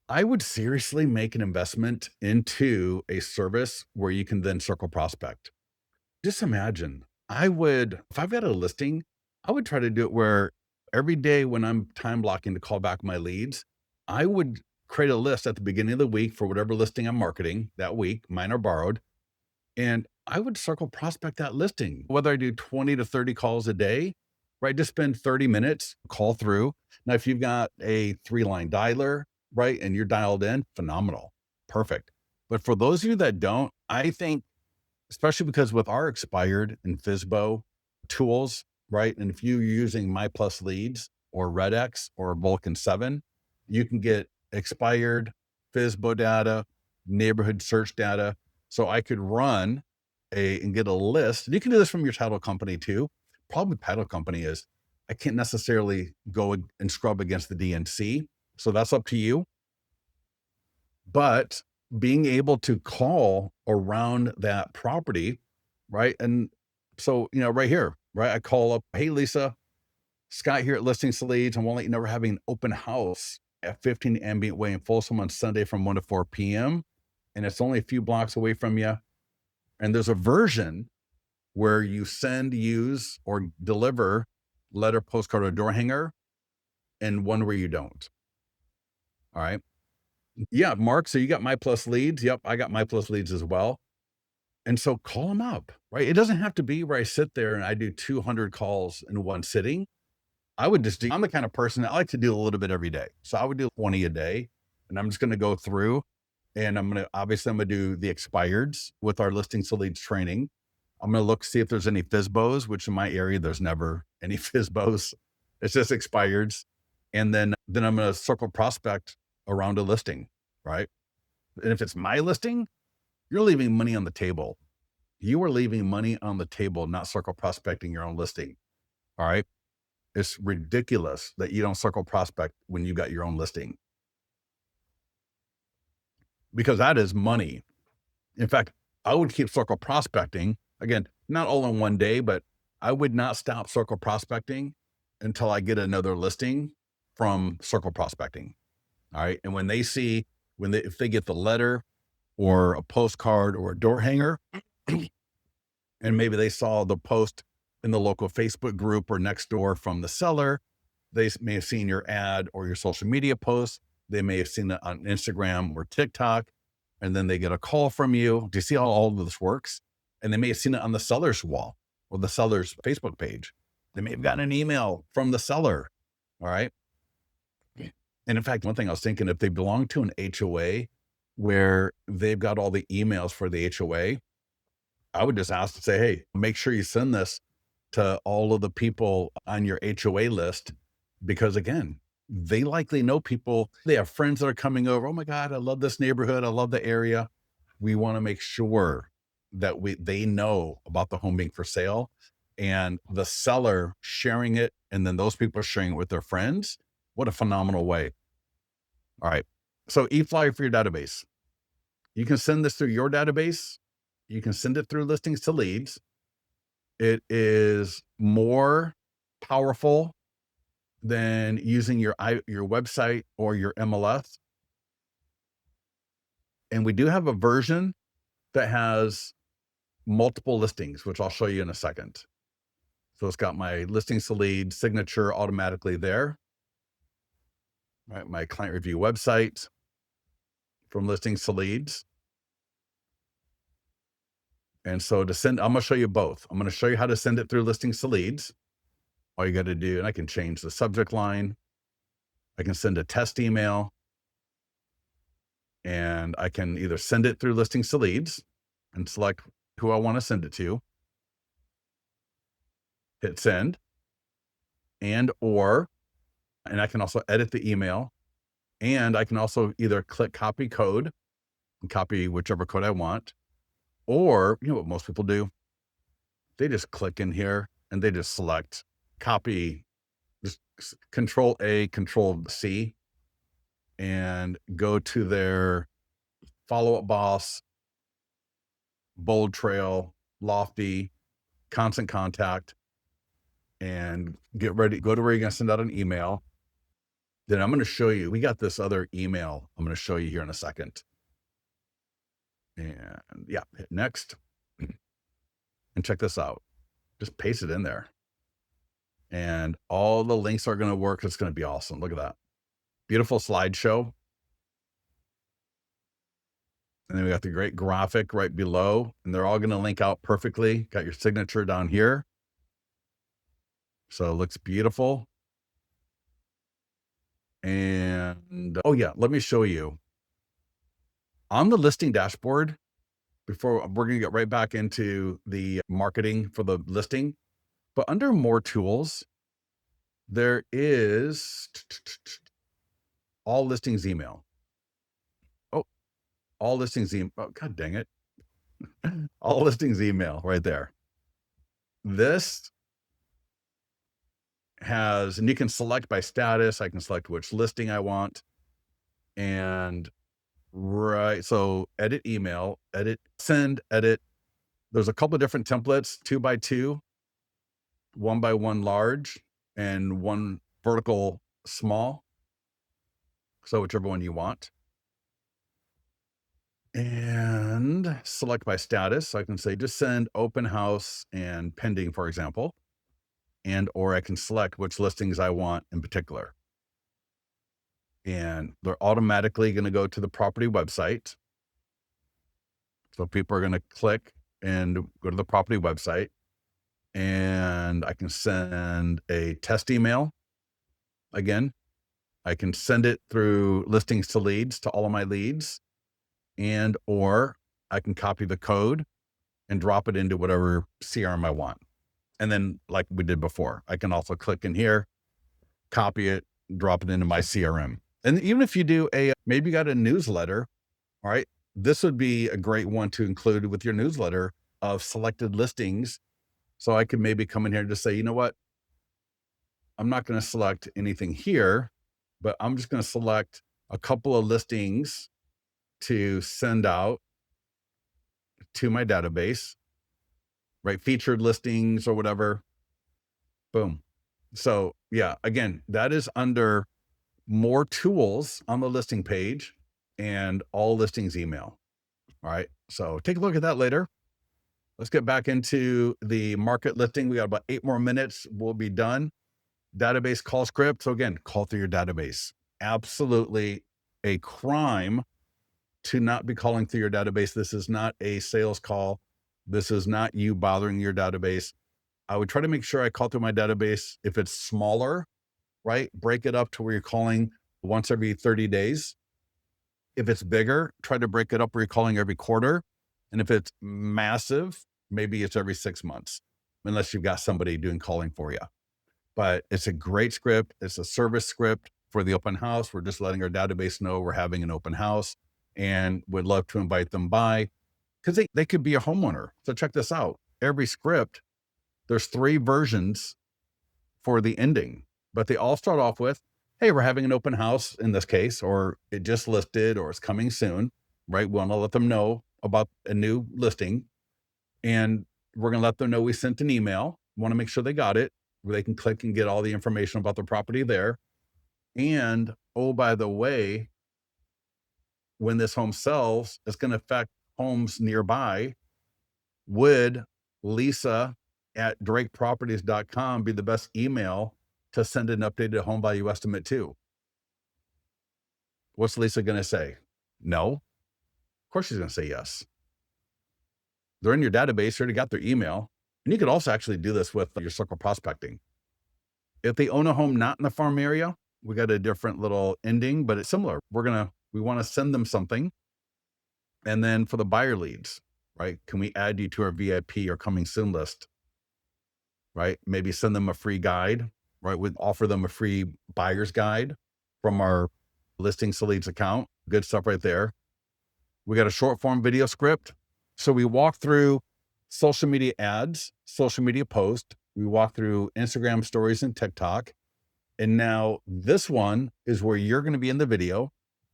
[SPEAKER 1] I would seriously make an investment into a service where you can then circle prospect. Just imagine, if I've got a listing, I would try to do it where every day when I'm time blocking to call back my leads, I would create a list at the beginning of the week for whatever listing I'm marketing that week, mine or borrowed. And I would circle prospect that listing, whether I do 20 to 30 calls a day, right? Just spend 30 minutes, call through. Now, if you've got a 3-line dialer, right, and you're dialed in, phenomenal, perfect. But for those of you that don't, I think, especially because with our expired and FSBO tools, right? And if you're using My Plus Leads or RedX or Vulcan 7, you can get expired FSBO data, neighborhood search data. So I could run and get a list. You can do this from your title company too. Problem with title company is I can't necessarily go and scrub against the DNC. So that's up to you. But being able to call around that property, right? And so, right here, right? I call up, hey, Lisa, Scott here at Listings to Leads. I want to let you know we're having an open house at 15 Ambient Way in Folsom on Sunday from 1 to 4 p.m. And it's only a few blocks away from you. And there's a version where you send, use, or deliver letter, postcard, or door hanger, and one where you don't. All right. Yeah, Mark. So you got My Plus Leads. Yep, I got My Plus Leads as well. And so call them up, right? It doesn't have to be where I sit there and I do 200 calls in one sitting. I would just I'm the kind of person that I like to do a little bit every day. So I would do 20 a day, and I'm just going to go through, and I'm going to do the expireds with our Listings to Leads training. I'm going to look, see if there's any FSBOs, which in my area, there's never any FSBOs. It's just expireds. And then I'm going to circle prospect around a listing, right? And if it's my listing, you're leaving money on the table. You are leaving money on the table, not circle prospecting your own listing. All right. It's ridiculous that you don't circle prospect when you got your own listing, because that is money. In fact, I would keep circle prospecting, again, not all in one day, but I would not stop circle prospecting until I get another listing from circle prospecting. All right. And when they see, if they get the letter or a postcard or a door hanger, and maybe they saw the post in the local Facebook group or next door from the seller, they may have seen your ad or your social media post. They may have seen it on Instagram or TikTok, and then they get a call from you. Do you see how all of this works? And they may have seen it on the seller's wall or the seller's Facebook page. They may have gotten an email from the seller. All right. And in fact, one thing I was thinking, if they belong to an HOA where they've got all the emails for the HOA, I would just ask to say, hey, make sure you send this to all of the people on your HOA list, because again, they likely know people. They have friends that are coming over. Oh my God, I love this neighborhood. I love the area. We want to make sure that they know about the home being for sale, and the seller sharing it. And then those people are sharing it with their friends. What a phenomenal way. All right. So eFlyer for your database. You can send this through your database. You can send it through listings to leads. It is more powerful than using your website or your MLS. And we do have a version that has multiple listings, which I'll show you in a second. So it's got my listings to leads signature automatically there. Right, my client review website from listings to leads. And so to send, I'm going to show you both. I'm going to show you how to send it through listings to leads. All you got to do, and I can change the subject line. I can send a test email, and I can either send it through listings to leads and select who I want to send it to, hit send, and I can also edit the email, and I can also either click copy code and copy whichever code I want, or you know what most people do? They just click in here and they just select copy, just Control A, Control C, and go to their Follow Up Boss, Bold Trail, Lofty, Constant Contact, and get ready. Go to where you're going to send out an email. Then I'm going to show you, we got this other email I'm going to show you here in a second. And yeah, hit next and check this out. Just paste it in there. And all the links are going to work. It's going to be awesome. Look at that. Beautiful slideshow. And then we got the great graphic right below, and they're all going to link out perfectly. Got your signature down here. So it looks beautiful. And oh yeah, let me show you. On the listing dashboard, before we're going to get right back into the marketing for the listing, but under more tools, there is all listings email. Oh, all listings email. Oh, God dang it. All listings email right there. This has, and you can select by status. I can select which listing I want. And right, so edit email, edit, send, edit. There's a couple of different templates, 2x2, 1x1 large, and 1 vertical small. So whichever one you want. And select by status. So I can say just send open house and pending, for example. And or I can select which listings I want in particular. And they're automatically going to go to the property website. So people are going to click and go to the property website. And I can send a test email. Again, I can send it through listings to leads to all of my leads, and or I can copy the code and drop it into whatever CRM I want. And then like we did before, I can also click in here, copy it, drop it into my CRM. And even if you do maybe you got a newsletter, all right, this would be a great one to include with your newsletter of selected listings. So I could maybe come in here and just say, you know what? I'm not going to select anything here, but I'm just going to select a couple of listings to send out to my database, right? Featured listings or whatever. Boom. So yeah, again, that is under more tools on the listing page and all listings email. All right. So take a look at that later. Let's get back into the market listing. We got about 8 more minutes. We'll be done. Database call script. So again, call through your database. Absolutely a crime to not be calling through your database. This is not a sales call. This is not you bothering your database. I would try to make sure I call through my database. If it's smaller, right? Break it up to where you're calling once every 30 days. If it's bigger, try to break it up where you're calling every quarter. And if it's massive, maybe it's every 6 months, unless you've got somebody doing calling for you. But it's a great script. It's a service script for the open house. We're just letting our database know we're having an open house and would love to invite them by, because they could be a homeowner. So check this out. Every script, there's 3 versions for the ending, but they all start off with, hey, we're having an open house in this case, or it just listed, or it's coming soon, right? We want to let them know about a new listing, and we're going to let them know we sent an email. Want to make sure they got it, where they can click and get all the information about the property there. And oh, by the way, when this home sells, it's going to affect homes nearby. Would Lisa at drakeproperties.com be the best email to send an updated home value estimate to? What's Lisa going to say? No. Of course she's going to say yes. They're in your database, you already got their email. And you could also actually do this with your circle prospecting. If they own a home not in the farm area, we got a different little ending, but it's similar. We want to send them something. And then for the buyer leads, right? Can we add you to our VIP or coming soon list? Right? Maybe send them a free guide, right? We'd offer them a free buyer's guide from our Listings to Leads account. Good stuff right there. We got a short form video script. So we walk through social media ads, social media posts. We walk through Instagram stories and TikTok. And now this one is where you're going to be in the video.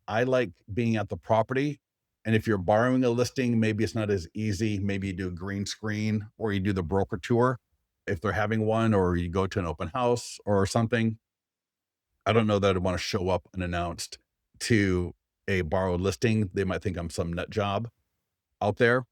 [SPEAKER 1] I like being at the property. And if you're borrowing a listing, maybe it's not as easy. Maybe you do a green screen or you do the broker tour if they're having one, or you go to an open house or something. I don't know that I'd want to show up unannounced to a borrowed listing. They might think I'm some nut job out there,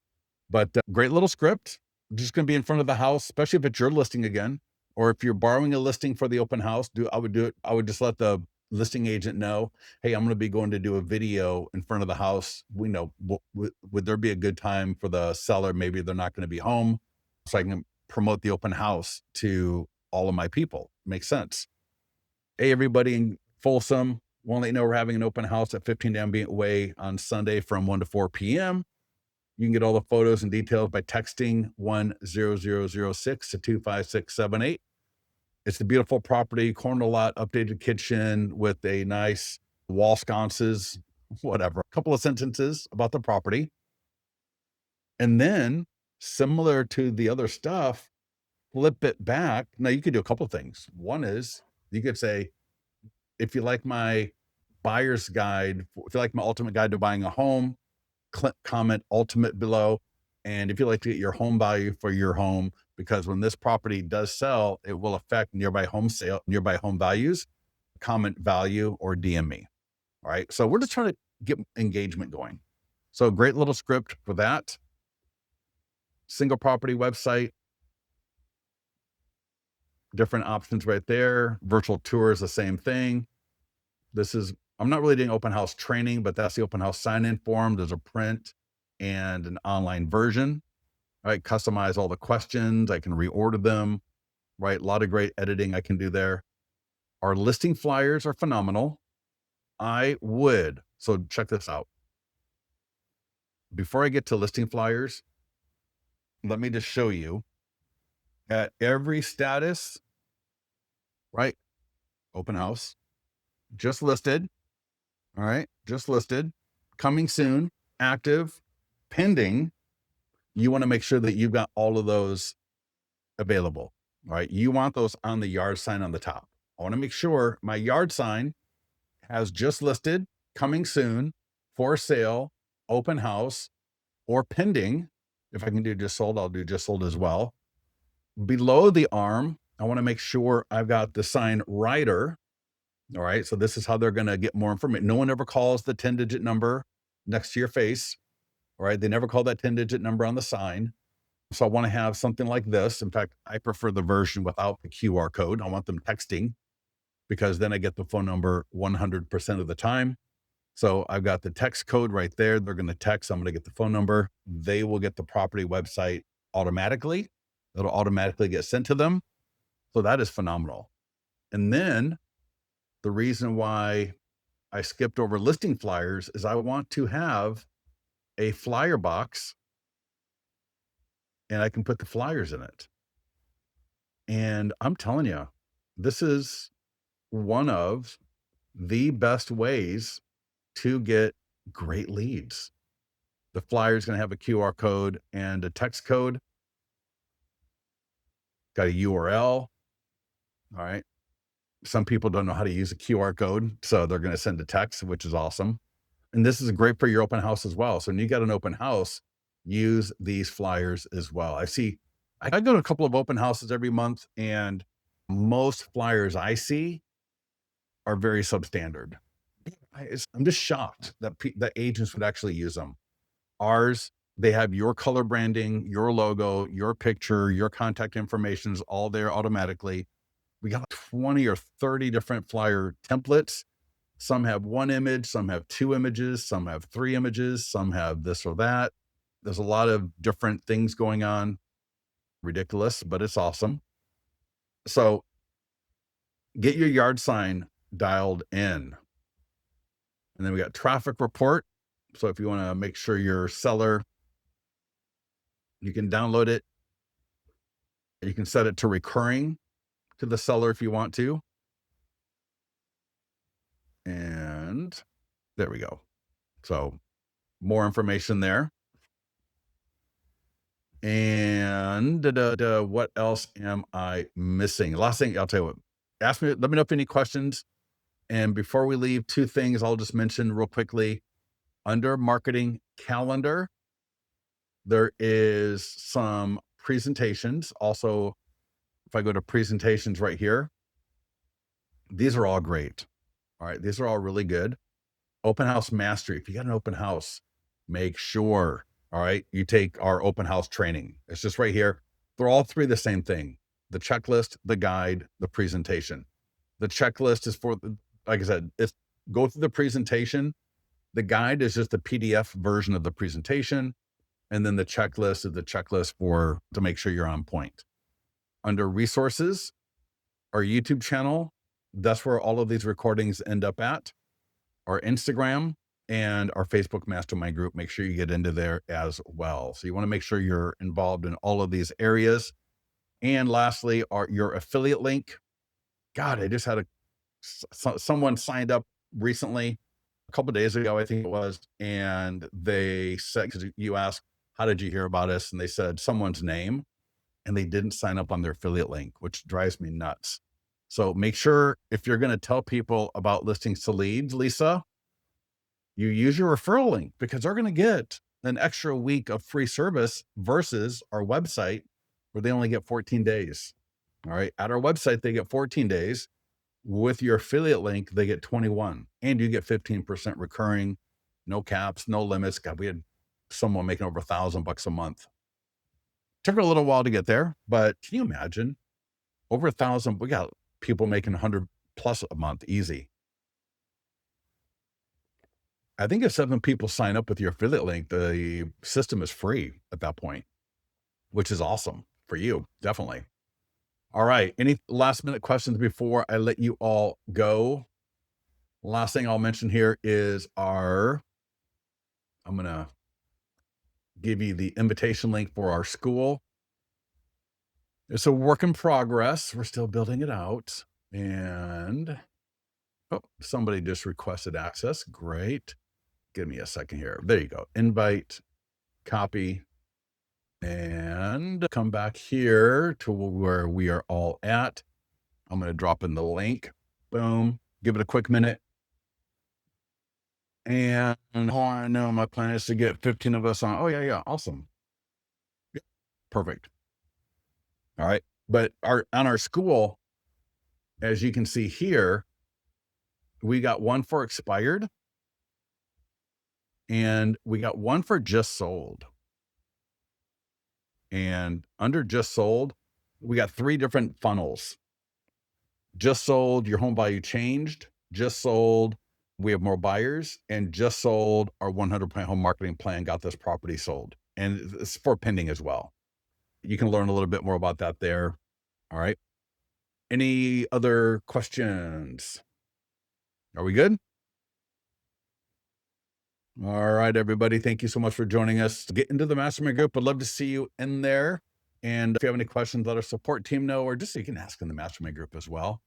[SPEAKER 1] but great little script. Just going to be in front of the house, especially if it's your listing again, or if you're borrowing a listing for the open house. I would just let the listing agent know, hey, I'm going to be going to do a video in front of the house. We know, would there be a good time for the seller? Maybe they're not going to be home, so I can promote the open house to all of my people. Makes sense. Hey, everybody in Folsom, want to let you know we're having an open house at 15 Ambient Way on Sunday from 1 to 4 p.m. You can get all the photos and details by texting 10006 to 25678. It's the beautiful property, corner lot, updated kitchen with a nice wall sconces, whatever. A couple of sentences about the property. And then, similar to the other stuff, flip it back. Now, you could do a couple of things. One is you could say, if you like my buyer's guide, if you like my ultimate guide to buying a home, comment ultimate below. And if you like to get your home value for your home, because when this property does sell, it will affect nearby home values, comment value or DM me. All right. So we're just trying to get engagement going. So great little script for that. Single property website, different options right there. Virtual tour is the same thing. I'm not really doing open house training, but that's the open house sign-in form. There's a print and an online version, right? Customize all the questions. I can reorder them, right? A lot of great editing I can do there. Our listing flyers are phenomenal. So check this out. Before I get to listing flyers, let me just show you at every status, right? Open house, just listed. All right. Just listed, coming soon, active, pending. You want to make sure that you've got all of those available, right? You want those on the yard sign on the top. I want to make sure my yard sign has just listed, coming soon, for sale, open house, or pending. If I can do just sold, I'll do just sold as well. Below the arm, I want to make sure I've got the sign rider. All right. So this is how they're going to get more information. No one ever calls the 10-digit number next to your face. All right. They never call that 10-digit number on the sign. So I want to have something like this. In fact, I prefer the version without the QR code. I want them texting because then I get the phone number 100% of the time. So I've got the text code right there. They're going to text. I'm going to get the phone number. They will get the property website automatically. It'll automatically get sent to them. So that is phenomenal. And then the reason why I skipped over listing flyers is I want to have a flyer box and I can put the flyers in it. And I'm telling you, this is one of the best ways to get great leads. The flyer is going to have a QR code and a text code, got a URL. All right. Some people don't know how to use a QR code, so they're going to send a text, which is awesome. And this is great for your open house as well. So when you got an open house, use these flyers as well. I go to a couple of open houses every month, and most flyers I see are very substandard. I'm just shocked that that agents would actually use them. Ours, they have your color branding, your logo, your picture, your contact information is all there automatically. We got 20 or 30 different flyer templates. Some have one image, some have two images, some have three images, some have this or that. There's a lot of different things going on. Ridiculous, but it's awesome. So get your yard sign dialed in. And then we got traffic report. So if you want to make sure your seller, you can download it. You can set it to recurring to the seller if you want to. And there we go. So more information there. And what else am I missing? Last thing, I'll tell you what, let me know if any questions. And before we leave, two things I'll just mention real quickly. Under marketing calendar, there is some presentations. Also, if I go to presentations right here, these are all great. All right. These are all really good. Open house mastery. If you got an open house, make sure, all right, you take our open house training. It's just right here. They're all three the same thing: the checklist, the guide, the presentation. The checklist is for, like I said, it's go through the presentation. The guide is just the PDF version of the presentation. And then the checklist is the checklist to make sure you're on point. Under resources, our YouTube channel, that's where all of these recordings end up at. Our Instagram and our Facebook mastermind group, make sure you get into there as well. So you want to make sure you're involved in all of these areas. And lastly, your affiliate link. God, I just had someone signed up recently, a couple of days ago, I think it was, and they said, because you asked, how did you hear about us? And they said someone's name, and they didn't sign up on their affiliate link, which drives me nuts. So make sure if you're going to tell people about listings to leads, Lisa, you use your referral link, because they're going to get an extra week of free service versus our website where they only get 14 days. All right. At our website, they get 14 days. With your affiliate link, they get 21, and you get 15% recurring, no caps, no limits. God, we had someone making over $1,000 a month. Took a little while to get there, but can you imagine over 1,000? We got people making 100 plus a month easy. I think if 7 people sign up with your affiliate link, the system is free at that point, which is awesome for you. Definitely. All right. Any last minute questions before I let you all go? Last thing I'll mention here is I'm going to give you the invitation link for our school. It's a work in progress. We're still building it out. And somebody just requested access. Great. Give me a second here. There you go. Invite, copy, and come back here to where we are all at. I'm going to drop in the link. Boom. Give it a quick minute. And I know my plan is to get 15 of us on. Oh, yeah. Awesome. Yeah, perfect. All right. But on our school, as you can see here, we got one for expired, and we got one for just sold. And under just sold, we got 3 different funnels. Just sold, your home value changed. Just sold, we have more buyers. And just sold, our 100% home marketing plan got this property sold. And it's for pending as well. You can learn a little bit more about that there. All right. Any other questions? Are we good? All right, everybody. Thank you so much for joining us. Get into the mastermind group. I'd love to see you in there. And if you have any questions, let our support team know, or just so you can ask in the mastermind group as well.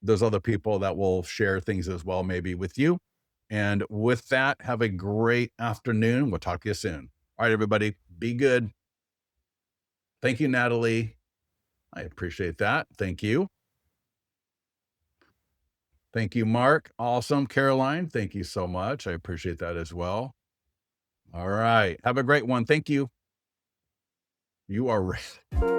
[SPEAKER 1] There's other people that will share things as well, maybe with you. And with that, have a great afternoon. We'll talk to you soon. All right, everybody, be good. Thank you, Natalie. I appreciate that. Thank you. Thank you, Mark. Awesome. Caroline, thank you so much. I appreciate that as well. All right. Have a great one. Thank you. You are right.